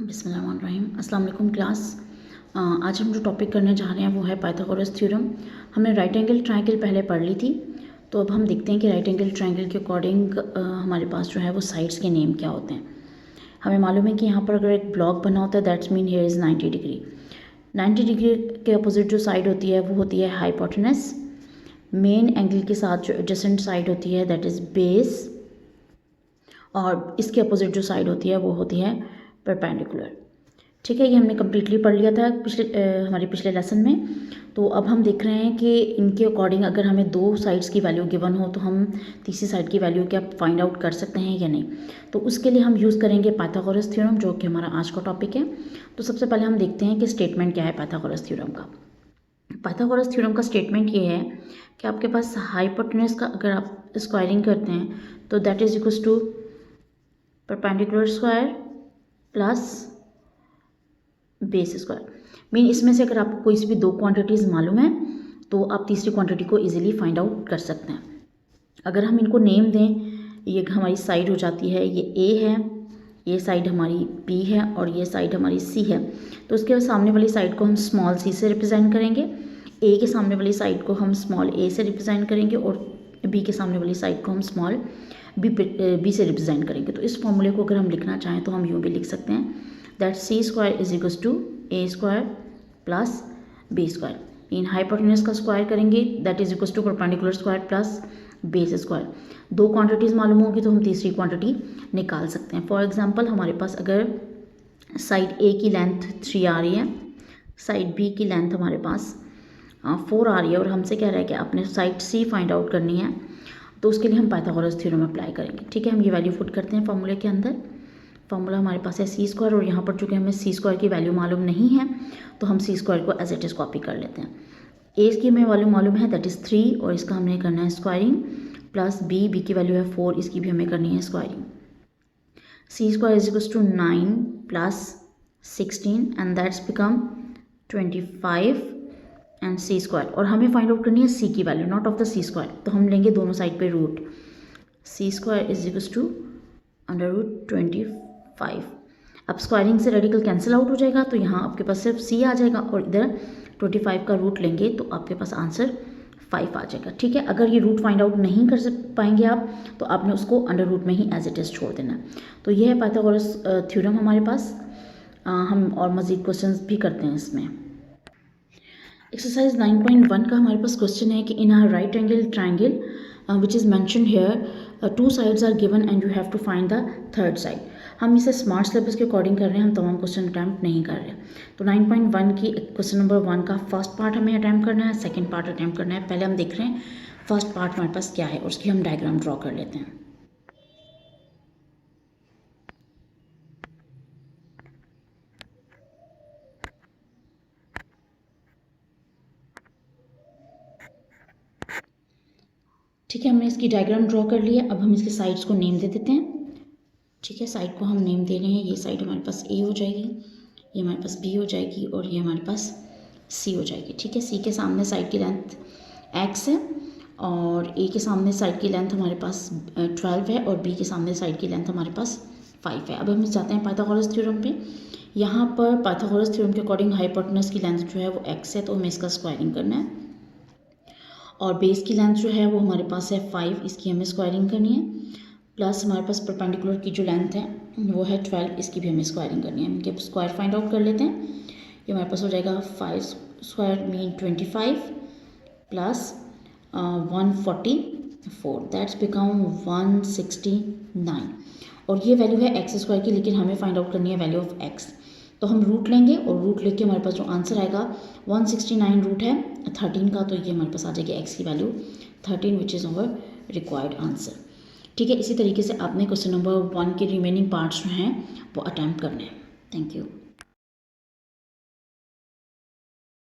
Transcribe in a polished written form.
बिस्मिल्लाहिर्रहमानिर्रहीम। अस्सलाम वालेकुम क्लास। आज हम जो टॉपिक करने जा रहे हैं वो है पाइथागोरस थ्योरम। हमने राइट एंगल ट्रायंगल पहले पढ़ ली थी, तो अब हम देखते हैं कि राइट एंगल ट्रायंगल के अकॉर्डिंग हमारे पास जो है वो साइड्स के नेम क्या होते हैं। हमें मालूम है कि यहाँ पर अगर एक ब्लॉक बना होता है that's mean here is 90 degree. 90 degree के अपोजिट जो साइड होती है वो होती है हाइपोटेनस। मेन एंगल के साथ जो एडजेसेंट साइड होती है दैट इज़ बेस, और इसके अपोजिट जो साइड होती है वो होती है परपेंडिकुलर। ठीक है, ये हमने कम्प्लीटली पढ़ लिया था हमारे पिछले लेसन में। तो अब हम देख रहे हैं कि इनके अकॉर्डिंग अगर हमें दो साइड्स की वैल्यू गिवन हो तो हम तीसरी साइड की वैल्यू क्या फाइंड आउट कर सकते हैं या नहीं। तो उसके लिए हम यूज़ करेंगे पाइथागोरस थ्योरम, जो कि हमारा आज का टॉपिक है। तो सबसे पहले हम देखते हैं कि स्टेटमेंट क्या है पाइथागोरस थ्योरम का। पाइथागोरस थ्योरम का स्टेटमेंट ये है कि आपके पास हाइपोटेनस का अगर आप स्क्वायरिंग करते हैं तो that is equals to perpendicular square plus base square. Mean इसमें से अगर आपको कोई सी भी दो क्वांटिटीज़ मालूम है तो आप तीसरी क्वांटिटी को इजीली फाइंड आउट कर सकते हैं। अगर हम इनको नेम दें, ये हमारी साइड हो जाती है, ये ए है, ये साइड हमारी बी है और ये साइड हमारी सी है। तो उसके सामने वाली साइड को हम स्मॉल सी से रिप्रेजेंट करेंगे, ए के सामने वाली साइड को हम स्मॉल ए से रिप्रेजेंट करेंगे और बी के सामने वाली साइड को हम स्मॉल बी से रिप्रेजेंट करेंगे। तो इस फॉर्मूले को अगर हम लिखना चाहें तो हम यूँ भी लिख सकते हैं that C square is equals to A square plus B square. इन हाइपोटेनस का स्क्वायर करेंगे that is equals to perpendicular square plus base square. दो क्वांटिटीज़ मालूम होगी तो हम तीसरी क्वांटिटी निकाल सकते हैं। फॉर एग्जांपल हमारे पास अगर साइड ए की लेंथ 3 आ रही है, साइड बी की लेंथ हमारे पास 4 आ रही है और हमसे कह रहा है कि आपने साइड सी फाइंड आउट करनी है, तो उसके लिए हम पाइथागोरस थ्योरम अप्लाई करेंगे। ठीक है, हम ये वैल्यू पुट करते हैं फॉर्मूले के अंदर। फॉर्मूला हमारे पास है सी स्क्वायर और यहाँ पर चूँकि हमें सी स्क्वायर की वैल्यू मालूम नहीं है तो हम सी स्क्वायर को एज इट इज़ कॉपी कर लेते हैं। ए की हमें वैल्यू मालूम है दैट इज़ 3 और इसका हमने करना है स्क्वायरिंग, प्लस बी की वैल्यू है 4, इसकी भी हमें करनी है squaring. C square is equals to 9 प्लस 16 and that's become 25 and C square, और हमें फाइंड आउट करनी है सी की value not of the C square. तो हम लेंगे दोनों साइड पे root, C square is equals to under root 25। अब स्क्वायरिंग से रेडिकल कैंसिल आउट हो जाएगा तो यहाँ आपके पास सिर्फ सी आ जाएगा और इधर 25 का रूट लेंगे तो आपके पास आंसर 5 आ जाएगा। ठीक है, अगर ये रूट फाइंड आउट नहीं कर पाएंगे आप तो आपने उसको अंडर रूट में ही एज इट इज़ छोड़ देना। तो ये है पाइथागोरस थ्योरम हमारे पास। हम और मज़ीद क्वेश्चंस भी करते हैं इसमें। एक्सरसाइज 9.1 का हमारे पास क्वेश्चन है कि in a right angle triangle which is mentioned here 2 sides are given and you have to find the third side. हम इसे स्मार्ट सिलेबस के अकॉर्डिंग कर रहे हैं, हम तमाम क्वेश्चन अटैम्प्ट नहीं कर रहे। तो 9.1 की क्वेश्चन नंबर 1 का फर्स्ट पार्ट हमें अटैम्प्ट करना है, सेकेंड पार्ट अटैम्प्ट करना है। पहले हम देख रहे हैं फर्स्ट पार्ट हमारे पास क्या है और उसकी हम डायग्राम ड्रॉ कर लेते हैं। ठीक है, हमने इसकी डायग्राम ड्रॉ कर लिया। अब हम इसके साइड्स को नेम दे देते हैं। ठीक है, साइड को हम नेम दे रहे हैं। ये साइड हमारे पास ए हो जाएगी, ये हमारे पास बी हो जाएगी और ये हमारे पास सी हो जाएगी। ठीक है, सी के सामने साइड की लेंथ एक्स है और ए के सामने साइड की लेंथ हमारे पास 12 है और बी के सामने साइड की लेंथ हमारे पास 5 है। अब हम जाते हैं पाइथागोरस थ्योरम पे। यहाँ पर पाइथागोरस थ्योरम के अकॉर्डिंग हाइपोटेनस की लेंथ जो है वो एक्स है, तो हमें इसका स्क्वायरिंग करना है और बेस की लेंथ जो है वो हमारे पास है 5, इसकी हमें स्क्वायरिंग करनी है, प्लस हमारे पास परपेंडिकुलर की जो लेंथ है वो है 12, इसकी भी हमें स्क्वायरिंग करनी है। हम इनके स्क्वायर फाइंड आउट कर लेते हैं। ये हमारे पास हो जाएगा 5 square mean 25 plus 144 that's become 169 और ये वैल्यू है एक्स स्क्वायर की, लेकिन हमें फाइंड आउट करनी है वैल्यू ऑफ एक्स। तो हम रूट लेंगे और रूट लेके हमारे पास जो आंसर आएगा 169 रूट है 13 का, तो ये हमारे पास आ जाएगी एक्स की value 13 which is our required answer. ठीक है, इसी तरीके से आपने क्वेश्चन नंबर 1 के रिमेनिंग पार्ट्स जो हैं वो अटैम्प्ट करने हैं। Thank you.